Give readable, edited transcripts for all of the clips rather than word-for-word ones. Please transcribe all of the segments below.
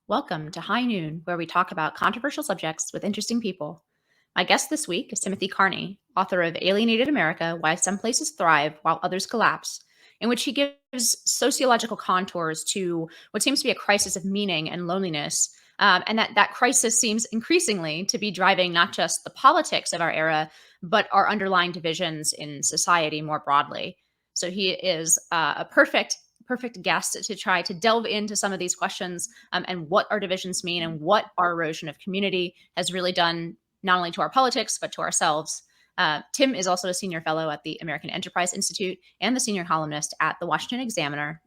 Welcome to High Noon, where we talk about controversial subjects with interesting people. My guest this week is Timothy Carney, author of Alienated America, Why Some Places Thrive While Others Collapse, in which he gives sociological contours to what seems to be a crisis of meaning and loneliness. And that crisis seems increasingly to be driving not just the politics of our era, but our underlying divisions in society more broadly. So he is a perfect guest to try to delve into some of these questions and what our divisions mean and what our erosion of community has really done, not only to our politics, but to ourselves. Tim is also a senior fellow at the American Enterprise Institute and the senior columnist at the Washington Examiner.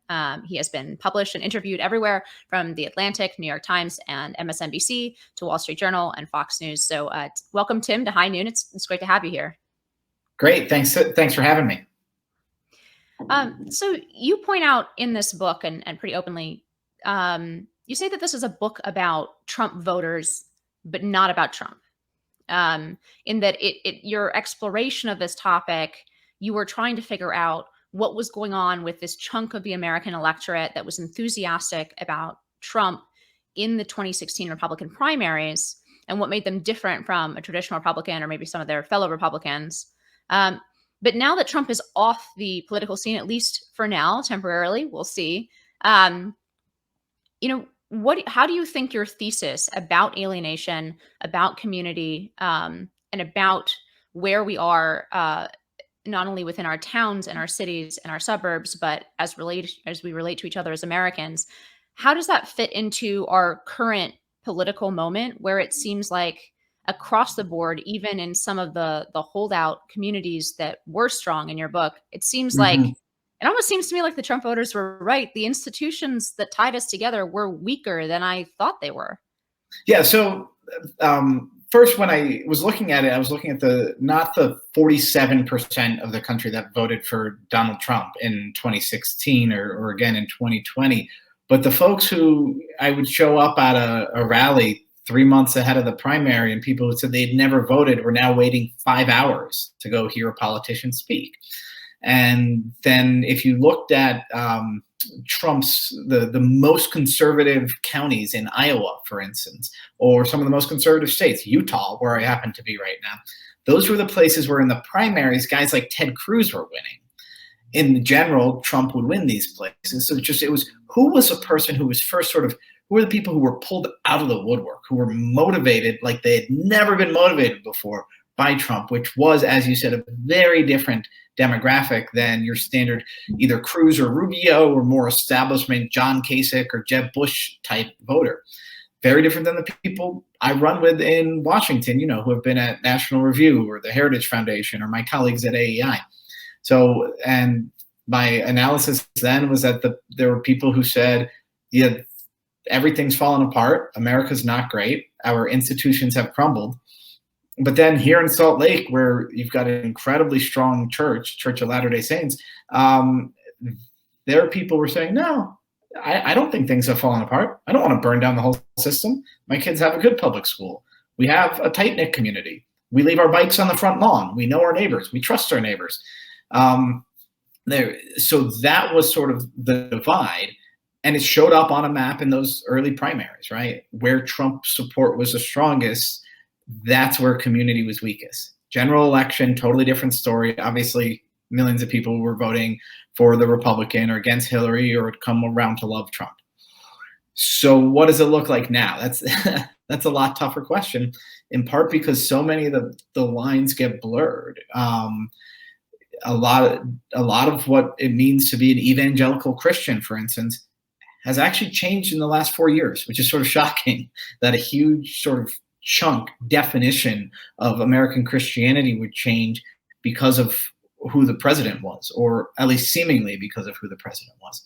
He has been published and interviewed everywhere from The Atlantic, New York Times, and MSNBC to Wall Street Journal and Fox News. So welcome, Tim, to High Noon. It's great to have you here. Great. Thanks for having me. So you point out in this book, and pretty openly, you say that this is a book about Trump voters, but not about Trump. In that your exploration of this topic, you were trying to figure out what was going on with this chunk of the American electorate that was enthusiastic about Trump in the 2016 Republican primaries, and what made them different from a traditional Republican or maybe some of their fellow Republicans. But now that Trump is off the political scene, at least for now, temporarily, we'll see. How do you think your thesis about alienation, about community, and about where we are, not only within our towns and our cities and our suburbs, but as we relate to each other as Americans, how does that fit into our current political moment, where it seems like across the board, even in some of the holdout communities that were strong in your book, it seems like, it almost seems to me like the Trump voters were right. The institutions that tied us together were weaker than I thought they were. Yeah. So first, when I was looking at it, I was looking at not the 47% of the country that voted for Donald Trump in 2016 or again in 2020, but the folks who I would show up at a rally 3 months ahead of the primary, and people who said they'd never voted were now waiting 5 hours to go hear a politician speak. And then if you looked at Trump's, the most conservative counties in Iowa, for instance, or some of the most conservative states, Utah, where I happen to be right now, those were the places where in the primaries, guys like Ted Cruz were winning. In general, Trump would win these places. So it was who was a person who was first who were the people who were pulled out of the woodwork, who were motivated like they had never been motivated before by Trump, which was, as you said, a very different demographic than your standard either Cruz or Rubio or more establishment John Kasich or Jeb Bush type voter. Very different than the people I run with in Washington, who have been at National Review or the Heritage Foundation or my colleagues at AEI. So, and my analysis then was that there were people who said, yeah, everything's fallen apart. America's not great. Our institutions have crumbled. But then here in Salt Lake, where you've got an incredibly strong Church of Latter-day Saints, there are people who are saying, no, I don't think things have fallen apart. I don't want to burn down the whole system. My kids have a good public school. We have a tight-knit community. We leave our bikes on the front lawn. We know our neighbors. We trust our neighbors. So that was sort of the divide. And it showed up on a map in those early primaries, right? Where Trump support was the strongest, that's where community was weakest. General election, totally different story. Obviously, millions of people were voting for the Republican or against Hillary or would come around to love Trump. So what does it look like now? That's a lot tougher question, in part because so many of the lines get blurred. A lot of what it means to be an evangelical Christian, for instance, has actually changed in the last 4 years, which is sort of shocking that a huge sort of chunk definition of American Christianity would change because of who the president was, or at least seemingly because of who the president was.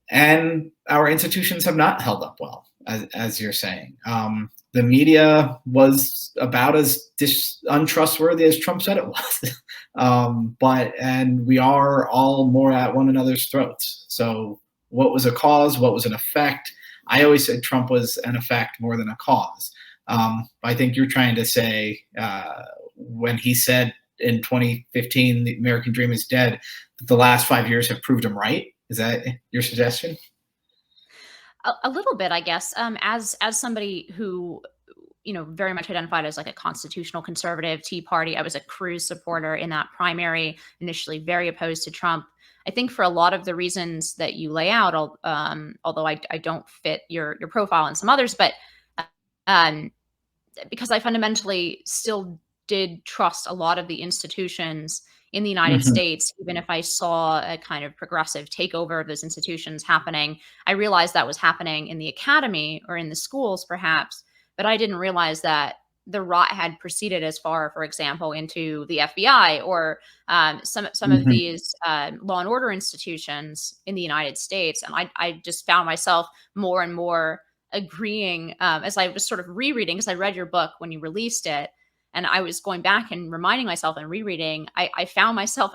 And our institutions have not held up well, as you're saying. The media was about as untrustworthy as Trump said it was. And we are all more at one another's throats. So what was a cause? What was an effect? I always said Trump was an effect more than a cause. I think you're trying to say when he said in 2015, the American dream is dead, that the last 5 years have proved him right. Is that your suggestion? A little bit, I guess. As somebody who, very much identified as like a constitutional conservative, Tea Party. I was a Cruz supporter in that primary, initially very opposed to Trump. I think for a lot of the reasons that you lay out, although I don't fit your profile and some others, but um, because I fundamentally still did trust a lot of the institutions in the United Mhm, States, even if I saw a kind of progressive takeover of those institutions happening. I realized that was happening in the academy or in the schools, perhaps, but I didn't realize that the rot had proceeded as far, for example, into the FBI or some of mhm, these law and order institutions in the United States. And I just found myself more and more agreeing as I was sort of rereading, because I read your book when you released it, and I was going back and reminding myself and rereading. I found myself,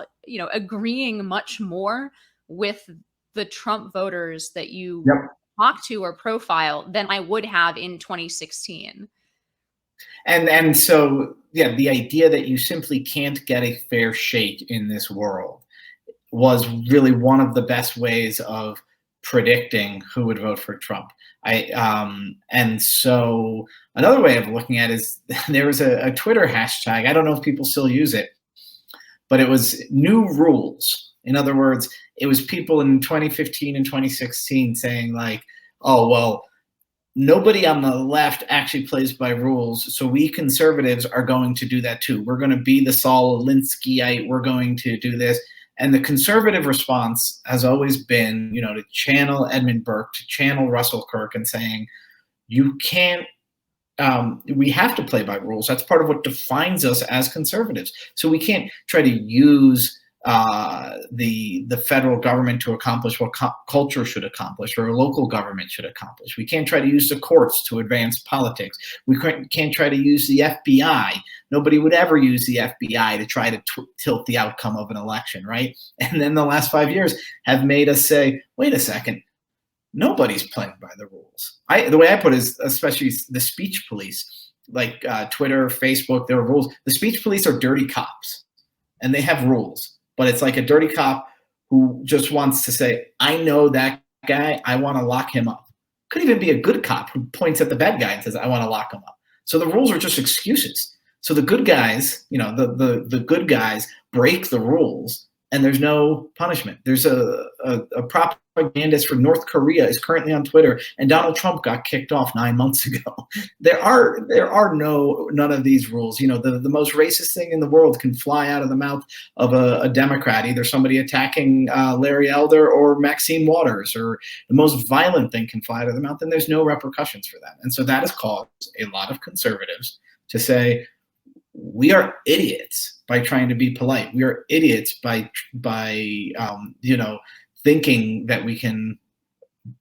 agreeing much more with the Trump voters that you yep. talk to or profile than I would have in 2016. And so, yeah, the idea that you simply can't get a fair shake in this world was really one of the best ways of predicting who would vote for Trump. And so another way of looking at it is there was a Twitter hashtag. I don't know if people still use it, but it was new rules. In other words, it was people in 2015 and 2016 saying like, "Oh well, nobody on the left actually plays by rules, so we conservatives are going to do that too. We're going to be the Saul Alinskyite. We're going to do this." And the conservative response has always been, to channel Edmund Burke, to channel Russell Kirk, and saying, "You can't. We have to play by rules. That's part of what defines us as conservatives. So we can't try to use the federal government to accomplish what culture should accomplish or a local government should accomplish. We can't try to use the courts to advance politics. We can't try to use the FBI. Nobody would ever use the FBI to try to tilt the outcome of an election, right?" And then the last 5 years have made us say, "Wait a second, nobody's playing by the rules." The way I put it is, especially the speech police, like Twitter, Facebook, there are rules. The speech police are dirty cops, and they have rules. But it's like a dirty cop who just wants to say, "I know that guy. I want to lock him up." Could even be a good cop who points at the bad guy and says, "I want to lock him up." So the rules are just excuses. So the good guys, the good guys break the rules, and there's no punishment. There's a propagandist from North Korea is currently on Twitter, and Donald Trump got kicked off 9 months ago. There are none of these rules. The most racist thing in the world can fly out of the mouth of a Democrat, either somebody attacking Larry Elder or Maxine Waters, or the most violent thing can fly out of the mouth, and there's no repercussions for that. And so that has caused a lot of conservatives to say, we are idiots by trying to be polite. We are idiots by thinking that we can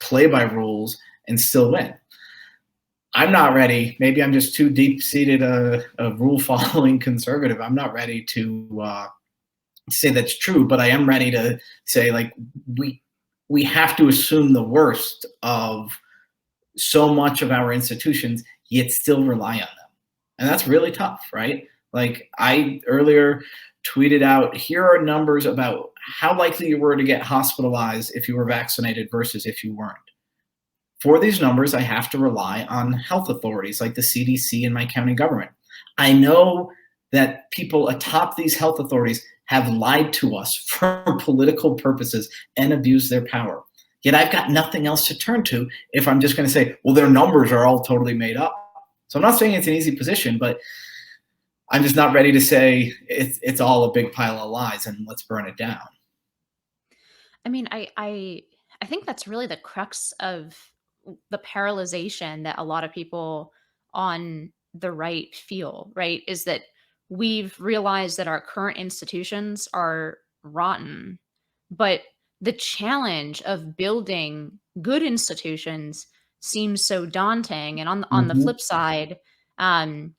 play by rules and still win. I'm not ready. Maybe I'm just too deep-seated a rule-following conservative. I'm not ready to say that's true, but I am ready to say, like, we have to assume the worst of so much of our institutions, yet still rely on them. And that's really tough, right? Like, I earlier tweeted out, here are numbers about how likely you were to get hospitalized if you were vaccinated versus if you weren't. For these numbers, I have to rely on health authorities like the CDC and my county government. I know that people atop these health authorities have lied to us for political purposes and abused their power. Yet I've got nothing else to turn to if I'm just going to say, well, their numbers are all totally made up. So I'm not saying it's an easy position, but I'm just not ready to say it's all a big pile of lies and let's burn it down. I mean, I think that's really the crux of the paralyzation that a lot of people on the right feel, right? Is that we've realized that our current institutions are rotten, but the challenge of building good institutions seems so daunting. And on the Mm-hmm. flip side, um,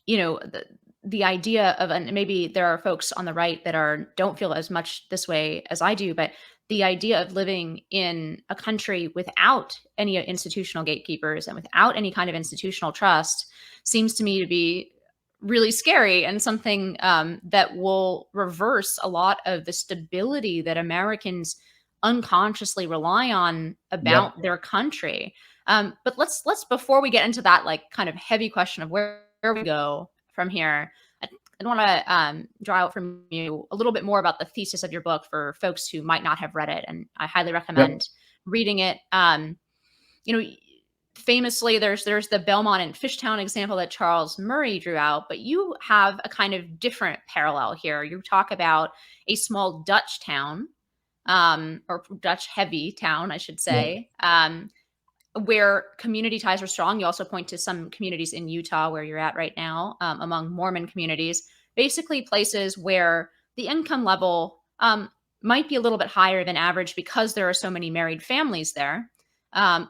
the idea of, and maybe there are folks on the right that don't feel as much this way as I do, but the idea of living in a country without any institutional gatekeepers and without any kind of institutional trust seems to me to be really scary, and something that will reverse a lot of the stability that Americans unconsciously rely on about their country. But let's before we get into that like kind of heavy question of where we go from here, I want to draw out from you a little bit more about the thesis of your book for folks who might not have read it, and I highly Yep. recommend reading it. You know, famously, there's the Belmont and Fishtown example that Charles Murray drew out, but you have a kind of different parallel here. You talk about a small Dutch town, or Dutch heavy town, I should Yep. say, where community ties were strong. You also point to some communities in Utah where you're at right now, among Mormon communities, basically places where the income level might be a little bit higher than average because there are so many married families there,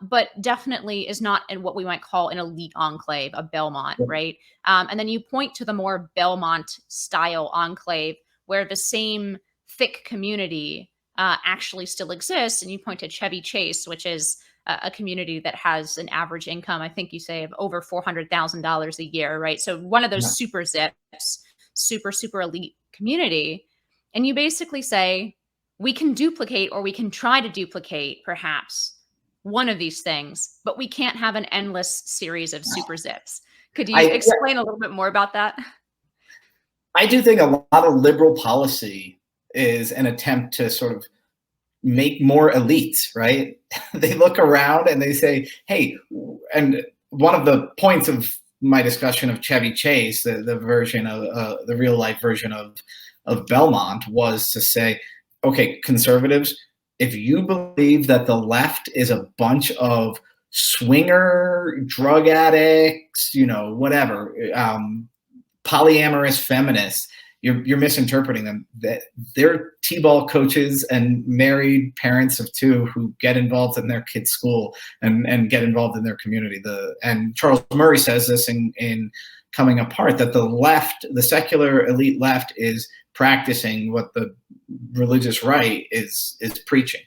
but definitely is not in what we might call an elite enclave, a Belmont, Yep. right? And then you point to the more Belmont style enclave where the same thick community actually still exists. And you point to Chevy Chase, which is a community that has an average income, I think you say, of over $400,000 a year, right? So one of those Yeah. super zips, super elite community. And you basically say, we can duplicate or we can try to duplicate perhaps one of these things, but we can't have an endless series of super zips. Could you Yeah, explain a little bit more about that? I do think a lot of liberal policy is an attempt to sort of make more elites, right? They look around and they say, hey, and one of the points of my discussion of Chevy Chase, the version of the real life version of Belmont, was to say, okay, conservatives, if you believe that the left is a bunch of swinger, drug addicts, whatever, polyamorous feminists, you're misinterpreting them. That they're t-ball coaches and married parents of two who get involved in their kids' school and get involved in their community. And Charles Murray says this in Coming Apart, that the left, the secular elite left, is practicing what the religious right is preaching.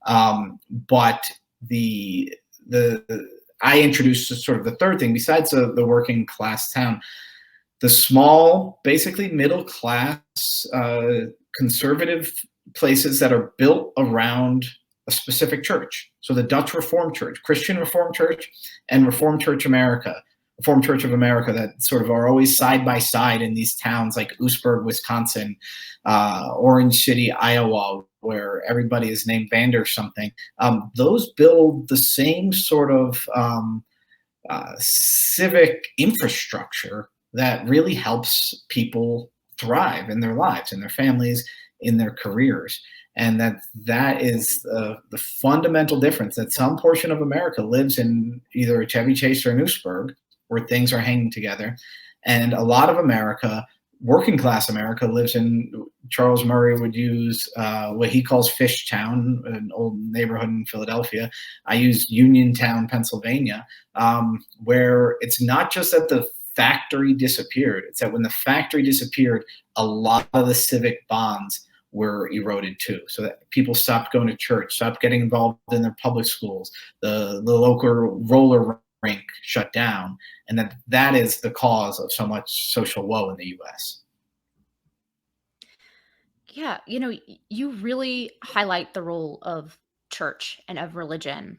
But I introduced sort of the third thing besides the working class town. The small, basically middle class, conservative places that are built around a specific church. So the Dutch Reformed Church, Christian Reformed Church, and Reformed Church of America, that sort of are always side by side in these towns like Oostburg, Wisconsin, Orange City, Iowa, where everybody is named Vander something. Those build the same sort of civic infrastructure that really helps people thrive in their lives, in their families, in their careers. And that is the fundamental difference, that some portion of America lives in either a Chevy Chase or an Oostburg, where things are hanging together. And a lot of America, working class America, lives in, Charles Murray would use what he calls Fishtown, an old neighborhood in Philadelphia. I use Uniontown, Pennsylvania, where it's not just that the factory disappeared. It's that when the factory disappeared, a lot of the civic bonds were eroded too. So that people stopped going to church, stopped getting involved in their public schools. The local roller rink shut down, and that is the cause of so much social woe in the U.S. Yeah, you really highlight the role of church and of religion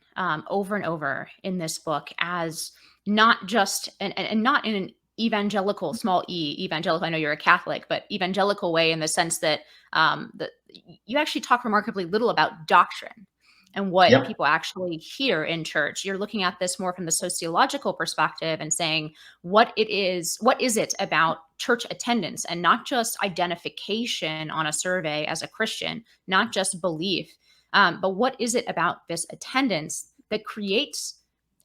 over and over in this book as not just and not in an evangelical, small e evangelical. I know you're a Catholic, but evangelical way in the sense that that you actually talk remarkably little about doctrine and what Yep. people actually hear in church. You're looking at this more from the sociological perspective and saying what is it about church attendance, and not just identification on a survey as a Christian, not just belief, but what is it about this attendance that creates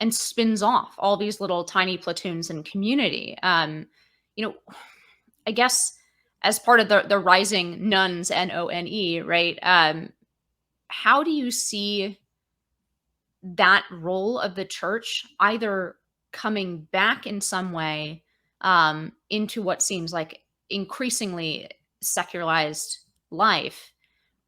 and spins off all these little tiny platoons and community? You know, I guess as part of the rising nuns, NONE, right? How do you see that role of the church either coming back in some way into what seems like increasingly secularized life?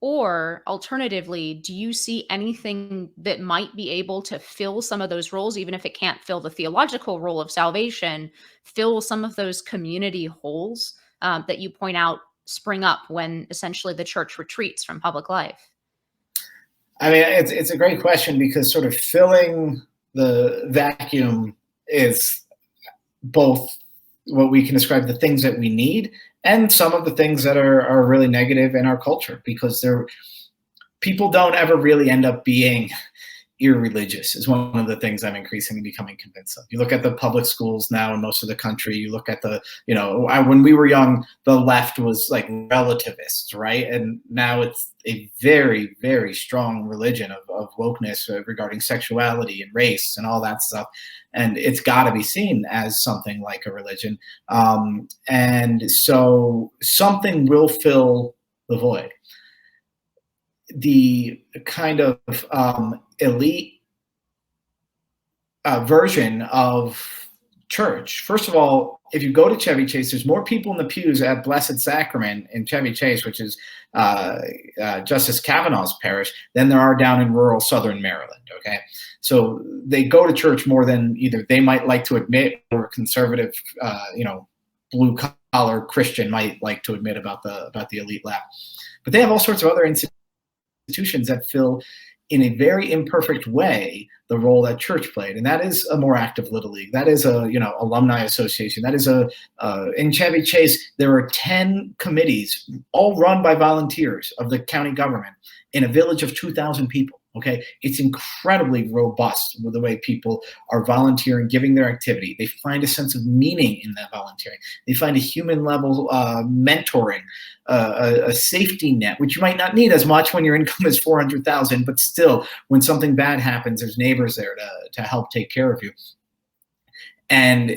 Or alternatively, do you see anything that might be able to fill some of those roles, even if it can't fill the theological role of salvation, fill some of those community holes that you point out spring up when essentially the church retreats from public life? I mean, it's a great question, because sort of filling the vacuum is both what we can describe the things that we need and some of the things that are really negative in our culture, because people don't ever really end up being irreligious, is one of the things I'm increasingly becoming convinced of. You look at the public schools now in most of the country, you look at when we were young, the left was like relativists, right? And now it's a very, very strong religion of wokeness regarding sexuality and race and all that stuff. And it's got to be seen as something like a religion. And so something will fill the void. The kind of elite version of church. First of all, if you go to Chevy Chase, there's more people in the pews at Blessed Sacrament in Chevy Chase, which is Justice Kavanaugh's parish, than there are down in rural Southern Maryland. Okay, so they go to church more than either they might like to admit, or a conservative, blue collar Christian might like to admit about the elite left. But they have all sorts of other institutions that fill, in a very imperfect way, the role that church played. And that is a more active Little League. That is a, alumni association. That is in Chevy Chase, there are 10 committees, all run by volunteers of the county government, in a village of 2,000 people. Okay, it's incredibly robust with the way people are volunteering, giving their activity. They find a sense of meaning in that volunteering. They find a human level mentoring, a safety net, which you might not need as much when your income is 400,000, but still, when something bad happens, there's neighbors there to help take care of you. And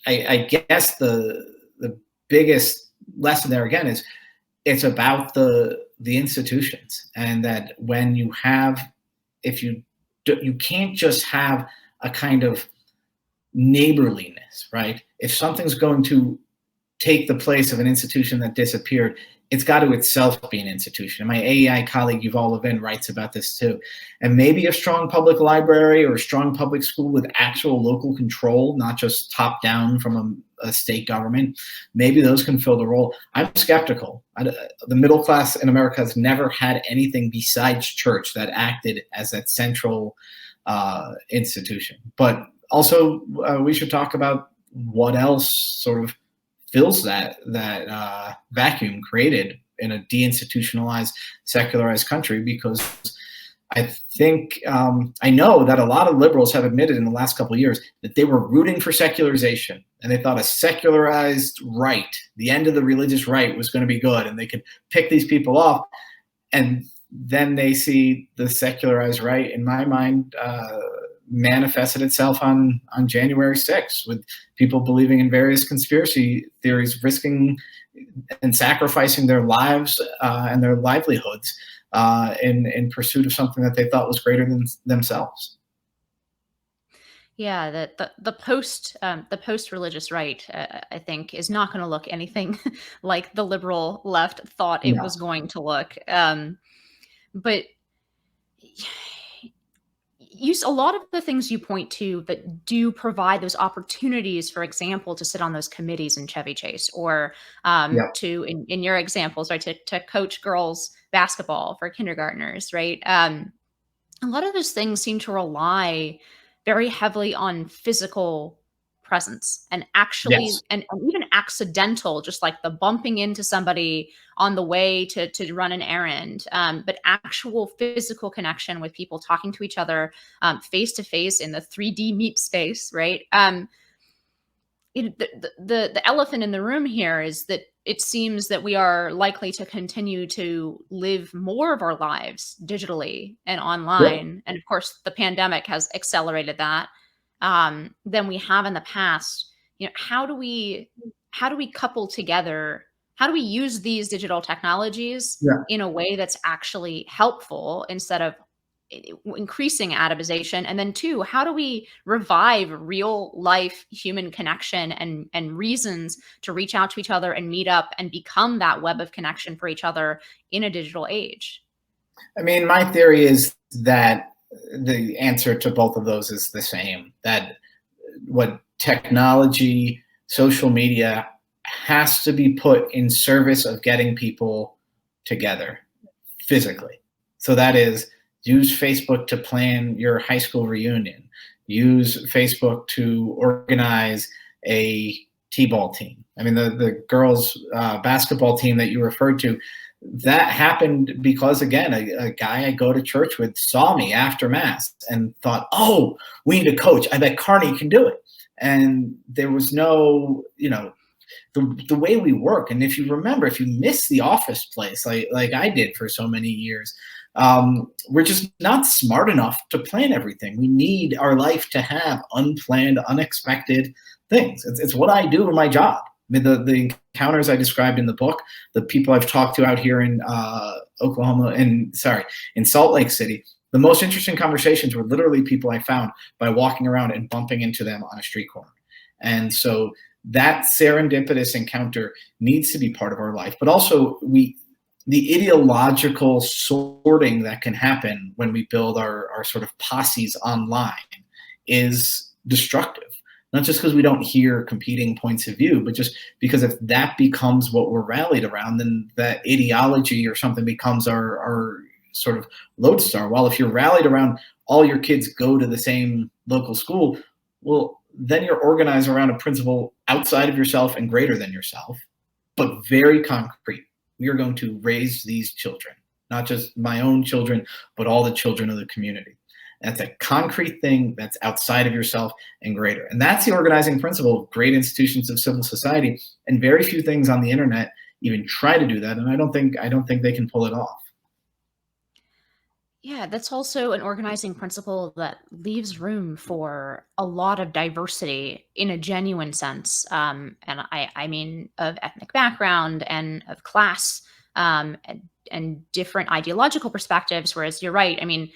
I guess the biggest lesson there again is it's about the institutions, and that when you have, you can't just have a kind of neighborliness, right? If something's going to take the place of an institution that disappeared, it's got to itself be an institution. And my AEI colleague, Yuval Levin, writes about this too. And maybe a strong public library or a strong public school with actual local control, not just top down from a state government, maybe those can fill the role. I'm skeptical. The middle class in America has never had anything besides church that acted as that central institution. But also, we should talk about what else sort of fills that vacuum created in a deinstitutionalized, secularized country, because I think I know that a lot of liberals have admitted in the last couple of years that they were rooting for secularization, and they thought a secularized right, the end of the religious right, was going to be good, and they could pick these people off. And then they see the secularized right, in my mind, manifested itself on January 6th, with people believing in various conspiracy theories, risking and sacrificing their lives and their livelihoods in pursuit of something that they thought was greater than themselves. Yeah, the post religious right, I think, is not going to look anything like the liberal left thought it was going to look. But use a lot of the things you point to that do provide those opportunities, for example, to sit on those committees in Chevy Chase, or to, in your examples, right, to coach girls basketball for kindergartners, right? A lot of those things seem to rely very heavily on physical presence, and actually, and even accidental, just like the bumping into somebody on the way to run an errand, but actual physical connection with people talking to each other face to face in the 3D meet space, right? The elephant in the room here is that it seems that we are likely to continue to live more of our lives digitally and online. And of course, the pandemic has accelerated that than we have in the past. How do we couple together? How do we use these digital technologies in a way that's actually helpful instead of increasing atomization? And then two, how do we revive real life human connection and reasons to reach out to each other and meet up and become that web of connection for each other in a digital age? I mean, my theory is that the answer to both of those is the same, that what technology, social media, has to be put in service of getting people together physically. So that is, use Facebook to plan your high school reunion. Use Facebook to organize a T-ball team. I mean, the girls' basketball team that you referred to, that happened because, again, a guy I go to church with saw me after Mass and thought, oh, we need a coach. I bet Carney can do it. And there was no, the way we work. And if you remember, if you miss the office place, like I did for so many years, we're just not smart enough to plan everything. We need our life to have unplanned, unexpected things. It's what I do in my job. I mean, the encounters I described in the book, the people I've talked to out here in in Salt Lake City, the most interesting conversations were literally people I found by walking around and bumping into them on a street corner. And so that serendipitous encounter needs to be part of our life. But also the ideological sorting that can happen when we build our sort of posses online is destructive. Not just because we don't hear competing points of view, but just because if that becomes what we're rallied around, then that ideology or something becomes our sort of lodestar. While if you're rallied around all your kids go to the same local school, well, then you're organized around a principle outside of yourself and greater than yourself, but very concrete. We are going to raise these children, not just my own children, but all the children of the community. That's a concrete thing that's outside of yourself and greater. And that's the organizing principle of great institutions of civil society. And very few things on the internet even try to do that. And I don't think they can pull it off. Yeah, that's also an organizing principle that leaves room for a lot of diversity in a genuine sense. And I mean of ethnic background and of class, and different ideological perspectives. Whereas you're right. I mean,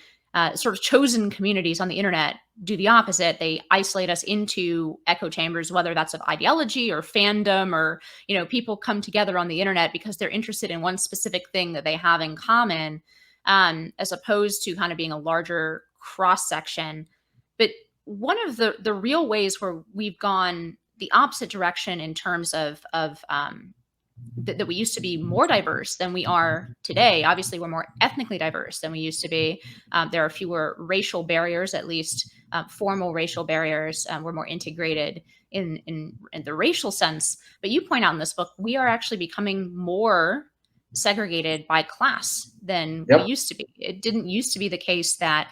sort of chosen communities on the internet do the opposite. They isolate us into echo chambers, whether that's of ideology or fandom, or, people come together on the internet because they're interested in one specific thing that they have in common, as opposed to kind of being a larger cross section. But one of the real ways where we've gone the opposite direction in terms of that we used to be more diverse than we are today. Obviously, we're more ethnically diverse than we used to be. There are fewer racial barriers, at least formal racial barriers. We're more integrated in the racial sense. But you point out in this book, we are actually becoming more segregated by class than we used to be. It didn't used to be the case that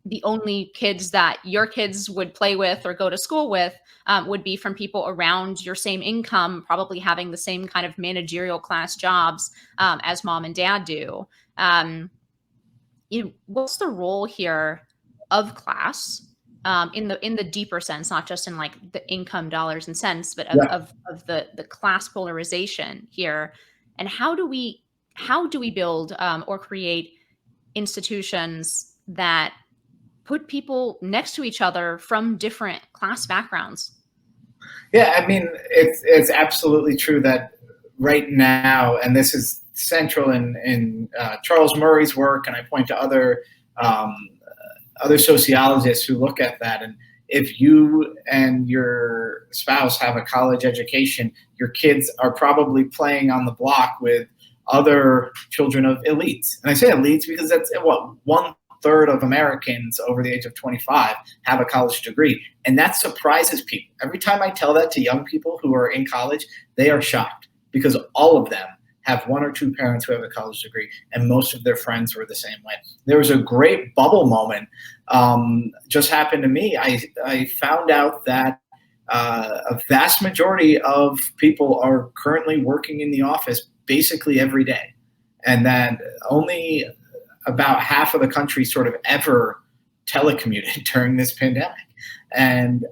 the only kids that your kids would play with or go to school with would be from people around your same income, probably having the same kind of managerial class jobs as mom and dad do. What's the role here of class in the deeper sense, not just in like the income dollars and cents, but of the class polarization here? And how do we build or create institutions that put people next to each other from different class backgrounds? Yeah, I mean, it's absolutely true that right now, and this is central in Charles Murray's work, and I point to other sociologists who look at that. And if you and your spouse have a college education, your kids are probably playing on the block with other children of elites. And I say elites because that's what 1/3 of Americans over the age of 25 have a college degree. And that surprises people. Every time I tell that to young people who are in college, they are shocked because all of them have one or two parents who have a college degree, and most of their friends were the same way. There was a great bubble moment just happened to me. I found out that a vast majority of people are currently working in the office basically every day, and that only about half of the country sort of ever telecommuted during this pandemic. And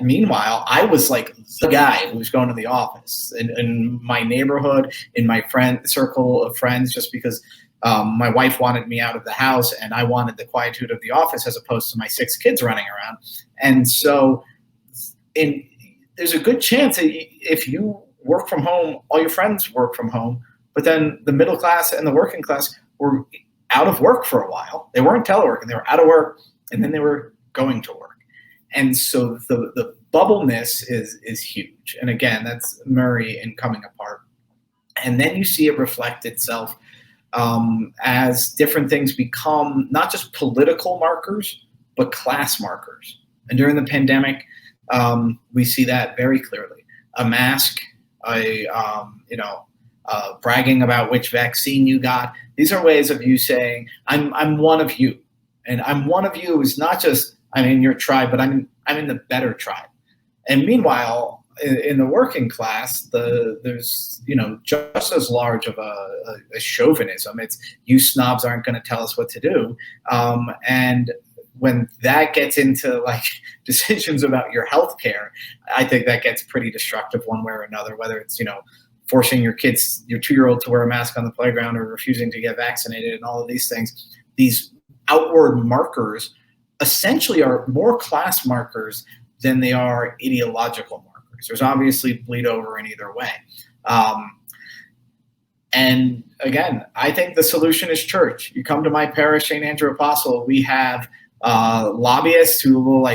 meanwhile, I was like the guy who was going to the office in my neighborhood, in my circle of friends, just because my wife wanted me out of the house and I wanted the quietude of the office as opposed to my 6 kids running around. And so there's a good chance that if you work from home, all your friends work from home, but then the middle class and the working class were out of work for a while. They weren't teleworking, they were out of work, and then they were going to work. And so the bubbleness is huge. And again, that's Murray in Coming Apart. And then you see it reflect itself as different things become not just political markers, but class markers. And during the pandemic, we see that very clearly. A mask, bragging about which vaccine you got. These are ways of you saying, I'm one of you. And I'm one of you is not just I'm in your tribe, but I'm in the better tribe. And meanwhile, in the working class, there's just as large of a chauvinism. It's you snobs aren't going to tell us what to do. And when that gets into like decisions about your health care, I think that gets pretty destructive one way or another, whether it's, forcing your 2-year-old to wear a mask on the playground or refusing to get vaccinated and all of these things. These outward markers essentially are more class markers than they are ideological markers. There's obviously bleed over in either way. And again, I think the solution is church. You come to my parish, St. Andrew Apostle, we have lobbyists who will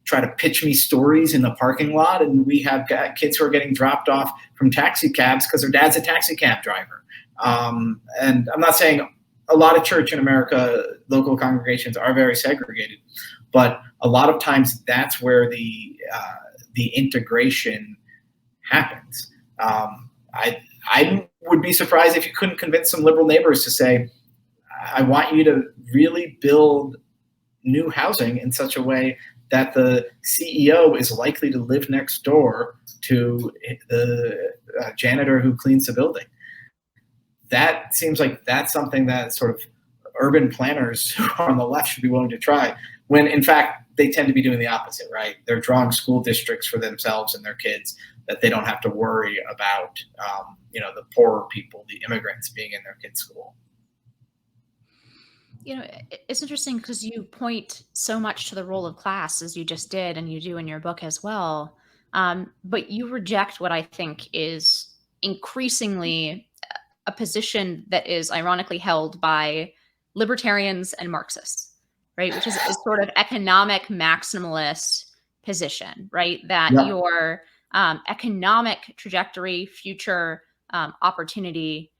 try to pitch me stories in the parking lot, and we have kids who are getting dropped off from taxi cabs because their dad's a taxi cab driver. And I'm not saying a lot of church in America, local congregations are very segregated, but a lot of times that's where the integration happens. I would be surprised if you couldn't convince some liberal neighbors to say, I want you to really build new housing in such a way that the CEO is likely to live next door to the janitor who cleans the building. That seems like that's something that sort of urban planners who are on the left should be willing to try, when in fact they tend to be doing the opposite, right? They're drawing school districts for themselves and their kids that they don't have to worry about, the poorer people, the immigrants being in their kids' school. It's interesting because you point so much to the role of class, as you just did, and you do in your book as well. But you reject what I think is increasingly a position that is ironically held by libertarians and Marxists, right? Which is sort of economic maximalist position, right? That your economic trajectory, future opportunity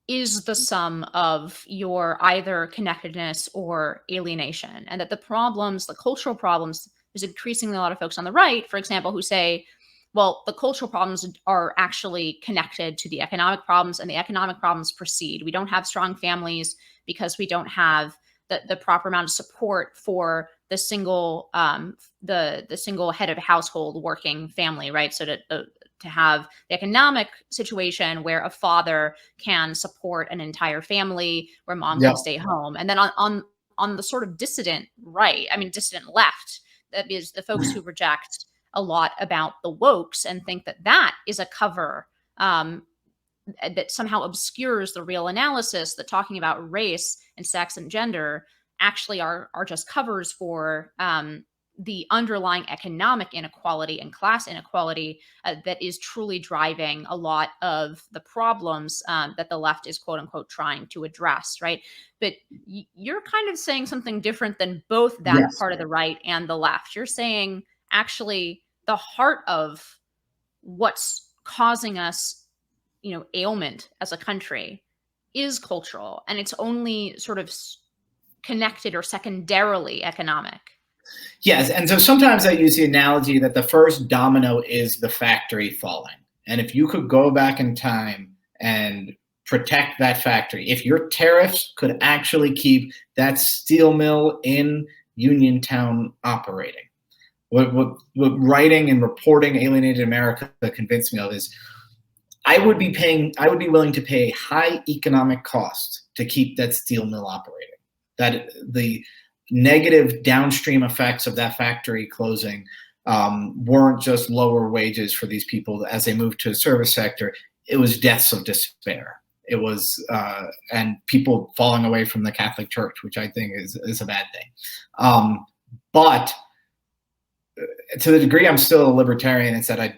is the sum of your either connectedness or alienation. And that the problems, the cultural problems, there's increasingly a lot of folks on the right, for example, who say, well, the cultural problems are actually connected to the economic problems, and the economic problems precede. We don't have strong families because we don't have the proper amount of support for the single the single head of household working family, right? So to have the economic situation where a father can support an entire family, where mom can stay home. And then on the sort of dissident left, that is the folks who reject a lot about the wokes and think that is a cover that somehow obscures the real analysis, that talking about race and sex and gender actually are just covers for the underlying economic inequality and class inequality that is truly driving a lot of the problems that the left is quote unquote trying to address, right? But you're kind of saying something different than both that part of the right and the left. You're saying actually the heart of what's causing us, ailment as a country is cultural, and it's only sort of connected or secondarily economic. Yes, and so sometimes I use the analogy that the first domino is the factory falling. And if you could go back in time and protect that factory, if your tariffs could actually keep that steel mill in Uniontown operating, what writing and reporting Alienated America convinced me of is I would be willing to pay a high economic cost to keep that steel mill operating. That the negative downstream effects of that factory closing weren't just lower wages for these people as they moved to the service sector. It was deaths of despair. It was and people falling away from the Catholic Church, which I think is a bad thing. But to the degree I'm still a libertarian, it's that I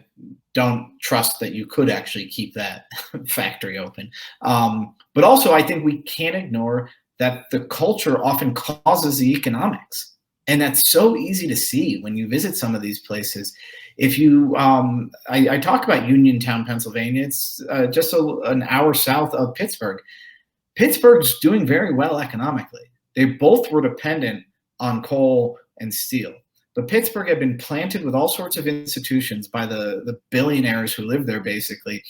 don't trust that you could actually keep that factory open. But also, I think we can't ignore that the culture often causes the economics. And that's so easy to see when you visit some of these places. If you, I talk about Uniontown, Pennsylvania. It's just an hour south of Pittsburgh. Pittsburgh's doing very well economically. They both were dependent on coal and steel. But Pittsburgh had been planted with all sorts of institutions by the billionaires who lived there, basically.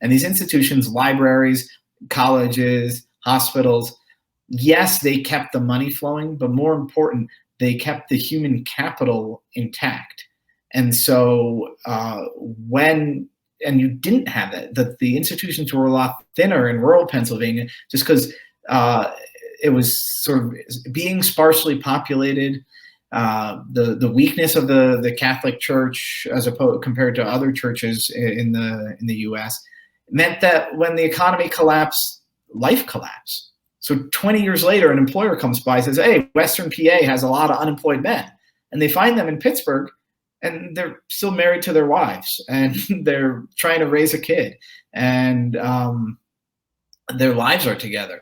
And these institutions, libraries, colleges, hospitals, yes, they kept the money flowing, but more important, they kept the human capital intact. And so and you didn't have that, the institutions were a lot thinner in rural Pennsylvania just because it was sort of being sparsely populated. The weakness of the Catholic Church as opposed compared to other churches in the U.S. meant that when the economy collapsed, life collapsed. So 20 years later, an employer comes by and says, "Hey, Western PA has a lot of unemployed men," and they find them in Pittsburgh, and they're still married to their wives, and they're trying to raise a kid, and their lives are together.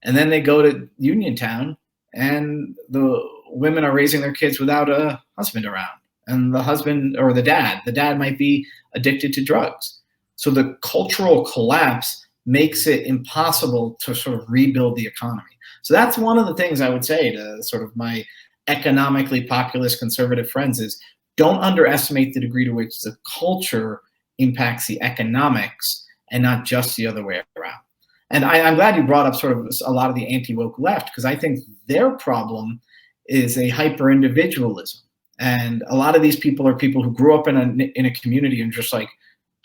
And then they go to Uniontown, and the women are raising their kids without a husband around. And the husband or the dad might be addicted to drugs. So the cultural collapse makes it impossible to sort of rebuild the economy. So that's one of the things I would say to sort of my economically populist conservative friends is don't underestimate the degree to which the culture impacts the economics and not just the other way around. And I'm glad you brought up sort of a lot of the anti-woke left, because I think their problem is a hyper-individualism. And a lot of these people are people who grew up in a community and just like,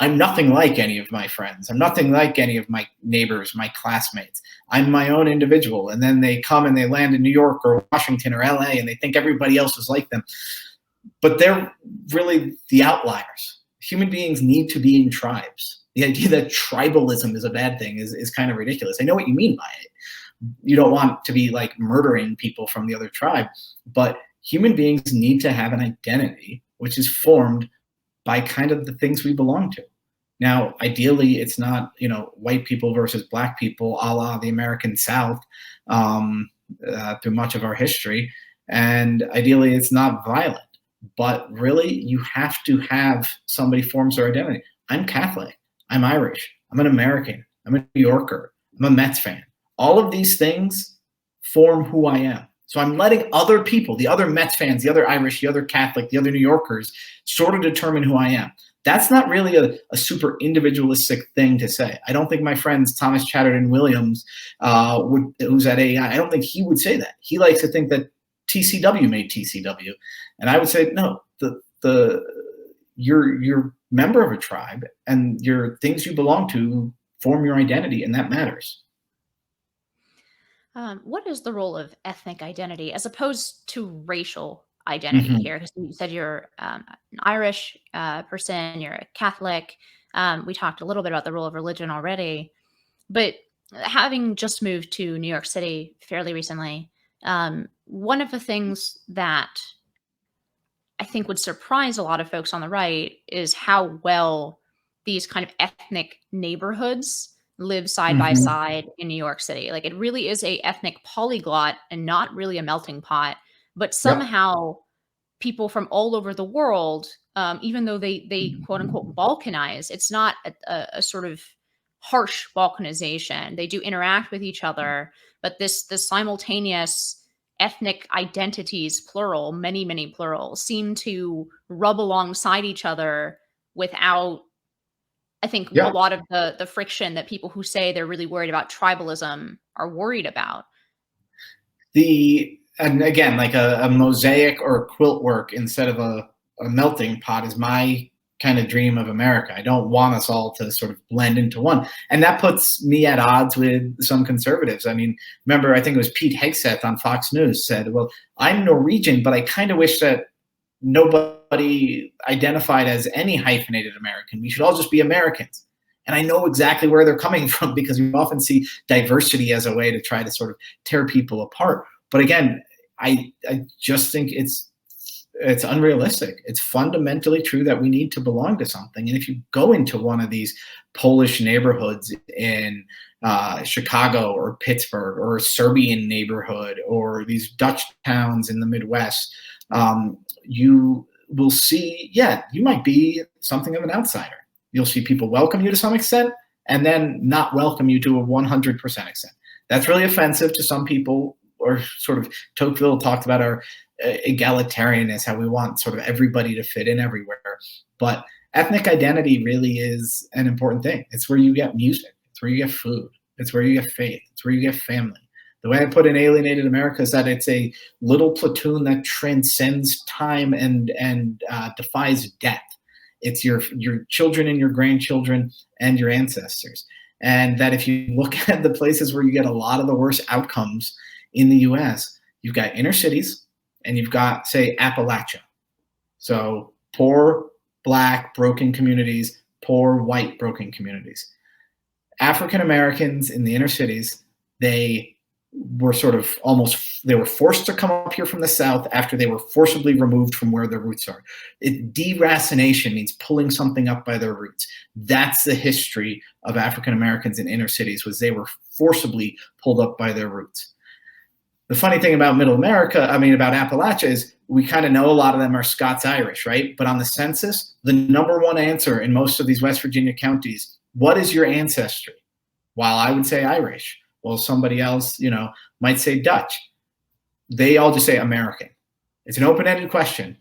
I'm nothing like any of my friends. I'm nothing like any of my neighbors, my classmates. I'm my own individual. And then they come and they land in New York or Washington or LA and they think everybody else is like them. But they're really the outliers. Human beings need to be in tribes. The idea that tribalism is a bad thing is kind of ridiculous. I know what you mean by it. You don't want to be like murdering people from the other tribe, but human beings need to have an identity which is formed by kind of the things we belong to. Now, ideally, it's not, white people versus black people, a la the American South, through much of our history. And ideally, it's not violent. But really, you have to have somebody forms their identity. I'm Catholic. I'm Irish. I'm an American. I'm a New Yorker. I'm a Mets fan. All of these things form who I am. So I'm letting other people, the other Mets fans, the other Irish, the other Catholic, the other New Yorkers, sort of determine who I am. That's not really a super individualistic thing to say. I don't think my friends Thomas Chatterton Williams, who's at AEI, I don't think he would say that. He likes to think that TCW made TCW. And I would say, no, you're member of a tribe and your things you belong to form your identity, and that matters. What is the role of ethnic identity as opposed to racial identity here? Because you said you're an Irish person, you're a Catholic. We talked a little bit about the role of religion already, but having just moved to New York City fairly recently, one of the things that I think would surprise a lot of folks on the right is how well these kind of ethnic neighborhoods live side by side in New York City. Like it really is a ethnic polyglot and not really a melting pot, but somehow people from all over the world, even though they quote unquote balkanize, it's not a sort of harsh balkanization. They do interact with each other, but this simultaneous ethnic identities, plural, many, many plural, seem to rub alongside each other without, I think, a lot of the friction that people who say they're really worried about tribalism are worried about. And again, like a mosaic or a quilt work instead of a melting pot is my kind of dream of America. I don't want us all to sort of blend into one. And that puts me at odds with some conservatives. I mean, remember, I think it was Pete Hegseth on Fox News said, well, I'm Norwegian, but I kind of wish that nobody identified as any hyphenated American. We should all just be Americans. And I know exactly where they're coming from because we often see diversity as a way to try to sort of tear people apart. But again, I just think it's unrealistic. It's fundamentally true that we need to belong to something. And if you go into one of these Polish neighborhoods in Chicago or Pittsburgh or a Serbian neighborhood or these Dutch towns in the Midwest, you will see, you might be something of an outsider. You'll see people welcome you to some extent and then not welcome you to a 100% extent. That's really offensive to some people, or sort of Tocqueville talked about our egalitarianness, how we want sort of everybody to fit in everywhere. But ethnic identity really is an important thing. It's where you get music. It's where you get food. It's where you get faith. It's where you get family. The way I put in Alienated America is that it's a little platoon that transcends time and defies death. It's your children and your grandchildren and your ancestors. And that if you look at the places where you get a lot of the worst outcomes in the US, you've got inner cities and you've got, say, Appalachia. So poor, Black, broken communities, poor, white, broken communities. African Americans in the inner cities, they were sort of they were forced to come up here from the South after they were forcibly removed from where their roots are. Deracination means pulling something up by their roots. That's the history of African Americans in inner cities, was they were forcibly pulled up by their roots. The funny thing about Middle America, about Appalachia, is we kind of know a lot of them are Scots-Irish, right? But on the census, the number one answer in most of these West Virginia counties, what is your ancestry? While I would say Irish, well, somebody else, might say Dutch. They all just say American. It's an open-ended question.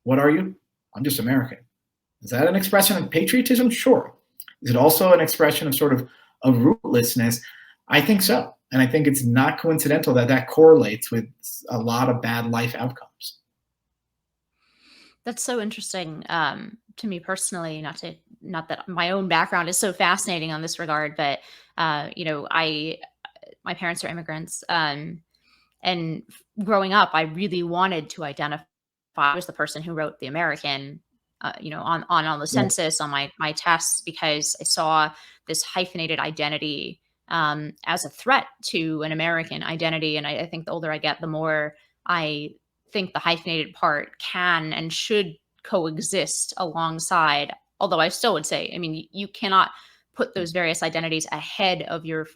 What are you? I'm just American. Is that an expression of patriotism? Sure. Is it also an expression of sort of a rootlessness? I think so. And I think it's not coincidental that that correlates with a lot of bad life outcomes. That's so interesting to me personally. Not that my own background is so fascinating on this regard, but my parents are immigrants, and growing up, I really wanted to identify as the person who wrote the American, on the census, on my tests, because I saw this hyphenated identity as a threat to an American identity. And I think the older I get, the more I think the hyphenated part can and should coexist alongside. Although I still would say, you cannot put those various identities ahead of your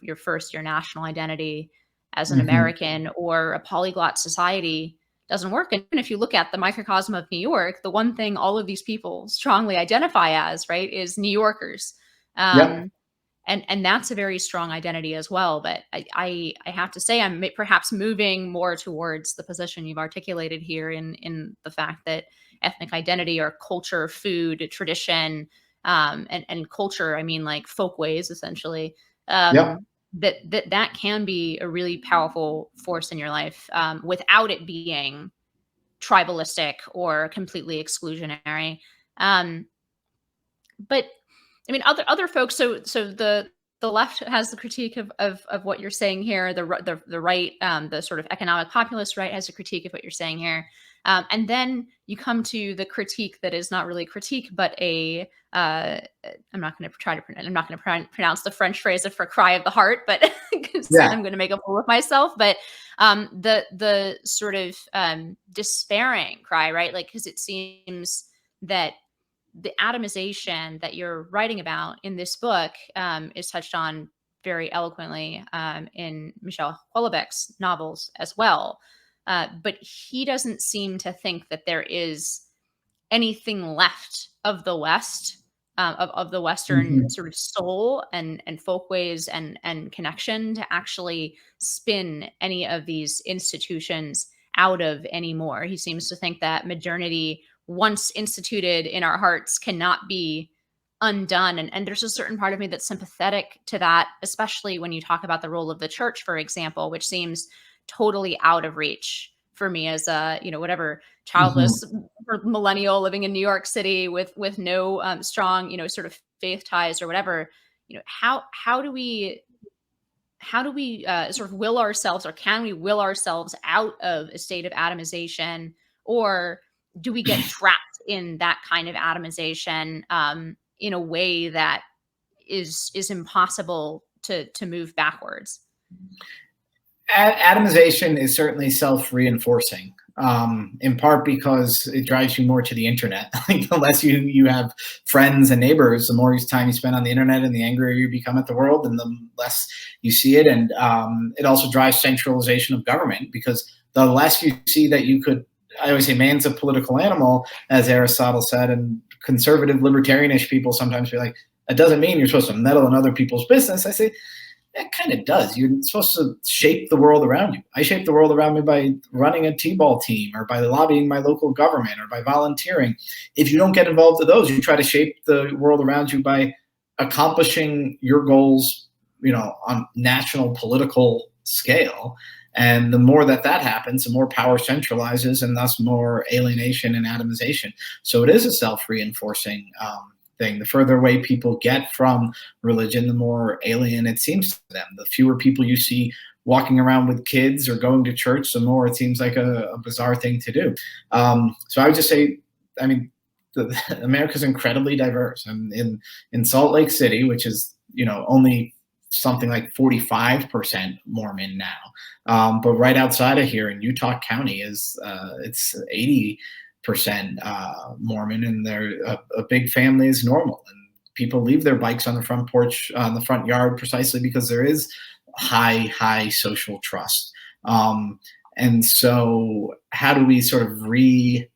national identity as an American, or a polyglot society doesn't work. And if you look at the microcosm of New York, the one thing all of these people strongly identify as, right, is New Yorkers. And that's a very strong identity as well. But I have to say, I'm perhaps moving more towards the position you've articulated here in the fact that ethnic identity, or culture, food, tradition, and culture, like folkways, essentially, that can be a really powerful force in your life, without it being tribalistic or completely exclusionary. But other folks. So the left has the critique of what you're saying here. The right, the sort of economic populist right, has a critique of what you're saying here. And then you come to the critique that is not really a critique, but I'm not going to pronounce the French phrase for cry of the heart, but I'm going to make a fool of myself. But the sort of despairing cry, right? Because it seems that the atomization that you're writing about in this book is touched on very eloquently in Michel Houellebecq's novels as well. But he doesn't seem to think that there is anything left of the West, of the Western sort of soul and folkways and connection to actually spin any of these institutions out of anymore. He seems to think that modernity, once instituted in our hearts, cannot be undone. And there's a certain part of me that's sympathetic to that, especially when you talk about the role of the church, for example, which seems totally out of reach for me as a, whatever, childless millennial living in New York City with no strong, sort of faith ties or whatever. How do we sort of will ourselves, or can we will ourselves out of a state of atomization, or do we get trapped in that kind of atomization in a way that is impossible to move backwards? Atomization is certainly self-reinforcing, in part because it drives you more to the internet. The less you have friends and neighbors, the more time you spend on the internet, and the angrier you become at the world, and the less you see it. And it also drives centralization of government, because the less you see that you could, I always say man's a political animal, as Aristotle said, and conservative libertarianish people sometimes be like, that doesn't mean you're supposed to meddle in other people's business. I say, It kind of does. You're supposed to shape the world around you. I shape the world around me by running a T-ball team, or by lobbying my local government, or by volunteering. If you don't get involved in those, you try to shape the world around you by accomplishing your goals, on national political scale. And the more that happens, the more power centralizes, and thus more alienation and atomization. So it is a self-reinforcing thing. The further away people get from religion, the more alien it seems to them. The fewer people you see walking around with kids or going to church, the more it seems like a bizarre thing to do. So I would just say, America's incredibly diverse. And in Salt Lake City, which is only something like 45% Mormon now, but right outside of here in Utah County it's 80% Mormon, and they're a big family is normal, and people leave their bikes on the front porch, on the front yard, precisely because there is high social trust. And so how do we sort of we're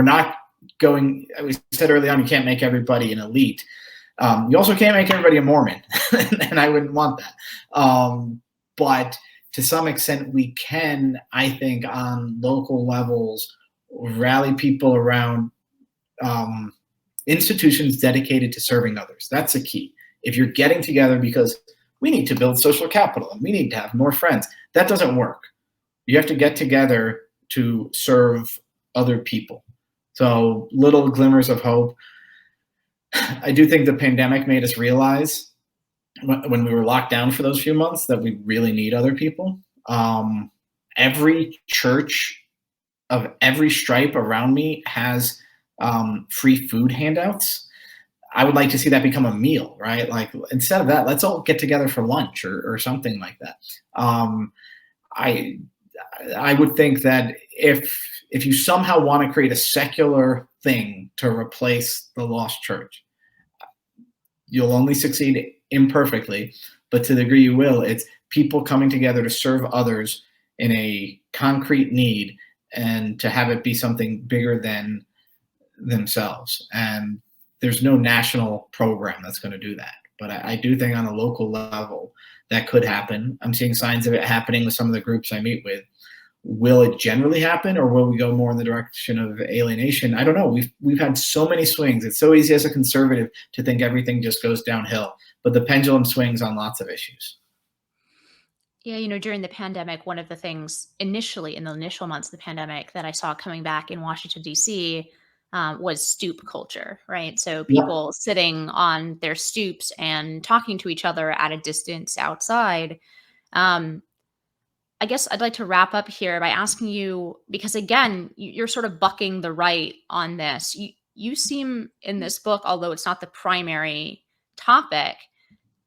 not going, we said early on, you can't make everybody an elite. You also can't make everybody a Mormon, and I wouldn't want that. But to some extent, we can, I think, on local levels, rally people around institutions dedicated to serving others. That's the key. If you're getting together because we need to build social capital and we need to have more friends, that doesn't work. You have to get together to serve other people. So little glimmers of hope. I do think the pandemic made us realize when we were locked down for those few months that we really need other people. Every church of every stripe around me has free food handouts. I would like to see that become a meal, right? Like, instead of that, let's all get together for lunch or something like that. I would think that if you somehow want to create a secular thing to replace the lost church, you'll only succeed imperfectly, but to the degree you will, it's people coming together to serve others in a concrete need, and to have it be something bigger than themselves. And there's no national program that's going to do that. But I do think on a local level that could happen. I'm seeing signs of it happening with some of the groups I meet with. Will it generally happen, or will we go more in the direction of alienation? I don't know. We've had so many swings. It's so easy as a conservative to think everything just goes downhill, but the pendulum swings on lots of issues. Yeah, during the pandemic, one of the things initially in the initial months of the pandemic that I saw coming back in Washington, D.C., was stoop culture, right? So people sitting on their stoops and talking to each other at a distance outside. I guess I'd like to wrap up here by asking you, because again, you're sort of bucking the right on this. You seem in this book, although it's not the primary topic,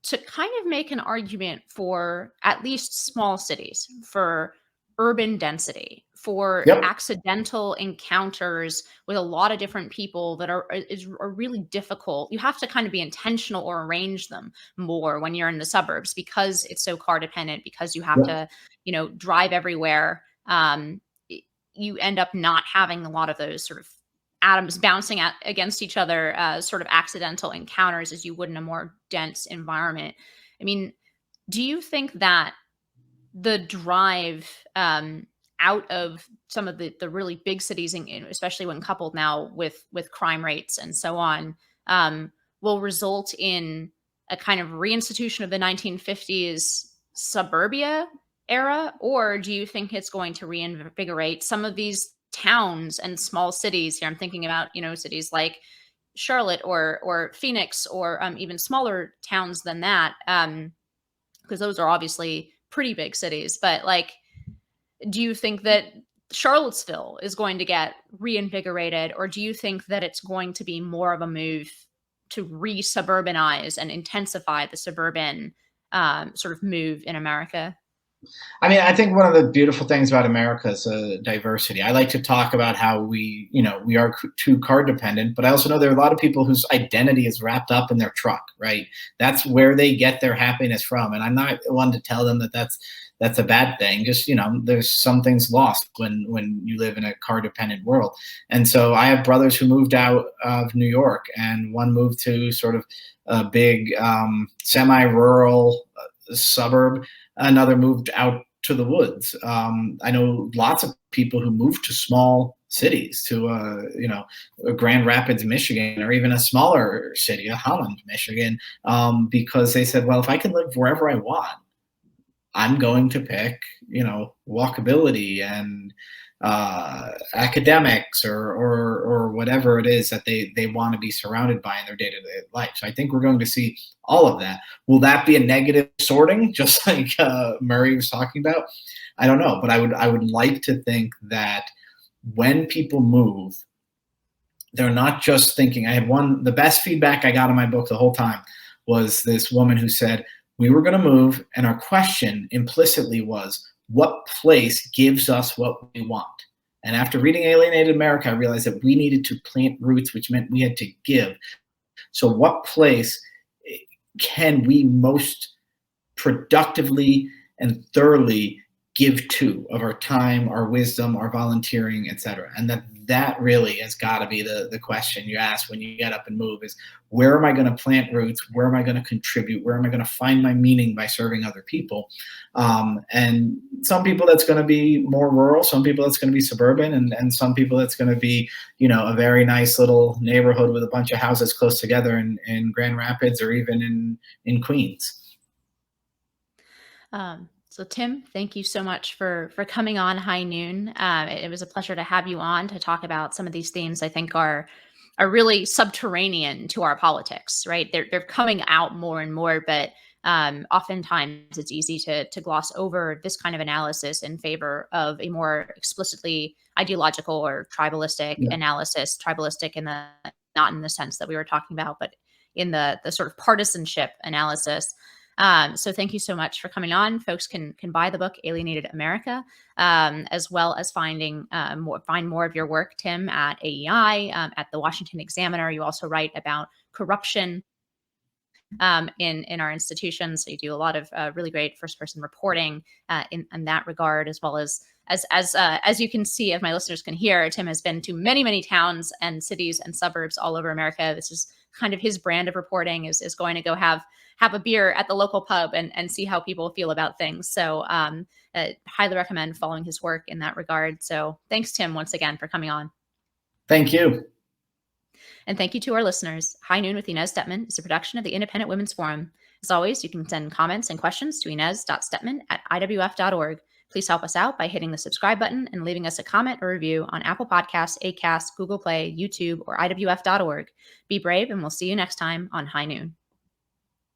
to kind of make an argument for at least small cities, for urban density, for accidental encounters with a lot of different people that are really difficult. You have to kind of be intentional or arrange them more when you're in the suburbs, because it's so car dependent, because you have to, drive everywhere. You end up not having a lot of those sort of atoms bouncing against each other, sort of accidental encounters as you would in a more dense environment. I mean, do you think that the drive out of some of the really big cities, especially when coupled now with crime rates and so on, will result in a kind of reinstitution of the 1950s suburbia era? Or do you think it's going to reinvigorate some of these towns and small cities? Here I'm thinking about, cities like Charlotte or Phoenix, or even smaller towns than that, because those are obviously pretty big cities. But do you think that Charlottesville is going to get reinvigorated, or do you think that it's going to be more of a move to re-suburbanize and intensify the suburban sort of move in America? I mean, I think one of the beautiful things about America is diversity. I like to talk about how we are too car dependent, but I also know there are a lot of people whose identity is wrapped up in their truck, right? That's where they get their happiness from. And I'm not one to tell them that that's that's a bad thing. Just, there's some things lost when you live in a car dependent world. And so I have brothers who moved out of New York, and one moved to sort of a big semi-rural suburb. Another moved out to the woods. I know lots of people who moved to small cities, to Grand Rapids, Michigan, or even a smaller city, Holland, Michigan, because they said, well, if I can live wherever I want, I'm going to pick, walkability and academics or whatever it is that they want to be surrounded by in their day-to-day life. So I think we're going to see all of that. Will that be a negative sorting, just like Murray was talking about? I don't know, but I would like to think that when people move, they're not just thinking. The best feedback I got in my book the whole time was this woman who said, we were going to move, and our question implicitly was, what place gives us what we want? And after reading Alienated America, I realized that we needed to plant roots, which meant we had to give. So what place can we most productively and thoroughly give to of our time, our wisdom, our volunteering, etc.? And that really has got to be the question you ask when you get up and move is, where am I going to plant roots? Where am I going to contribute? Where am I going to find my meaning by serving other people? And some people that's going to be more rural, some people that's going to be suburban, and some people that's going to be, a very nice little neighborhood with a bunch of houses close together in Grand Rapids or even in Queens. So Tim, thank you so much for coming on High Noon. It was a pleasure to have you on to talk about some of these themes I think are really subterranean to our politics, right? They're coming out more and more, but oftentimes it's easy to gloss over this kind of analysis in favor of a more explicitly ideological or tribalistic analysis. Tribalistic not in the sense that we were talking about, but in the sort of partisanship analysis. So thank you so much for coming on. Folks can buy the book Alienated America, as well as find more of your work, Tim, at AEI, at the Washington Examiner. You also write about corruption in our institutions. So you do a lot of really great first-person reporting in that regard, as well as you can see, if my listeners can hear, Tim has been to many, many towns and cities and suburbs all over America. This is kind of his brand of reporting, is going to go have a beer at the local pub and see how people feel about things. So highly recommend following his work in that regard. So thanks, Tim, once again for coming on. Thank you. And thank you to our listeners. High Noon with Inez Stepman is a production of the Independent Women's Forum. As always, you can send comments and questions to inez.stepman@iwf.org. Please help us out by hitting the subscribe button and leaving us a comment or review on Apple Podcasts, Acast, Google Play, YouTube, or iwf.org. Be brave, and we'll see you next time on High Noon.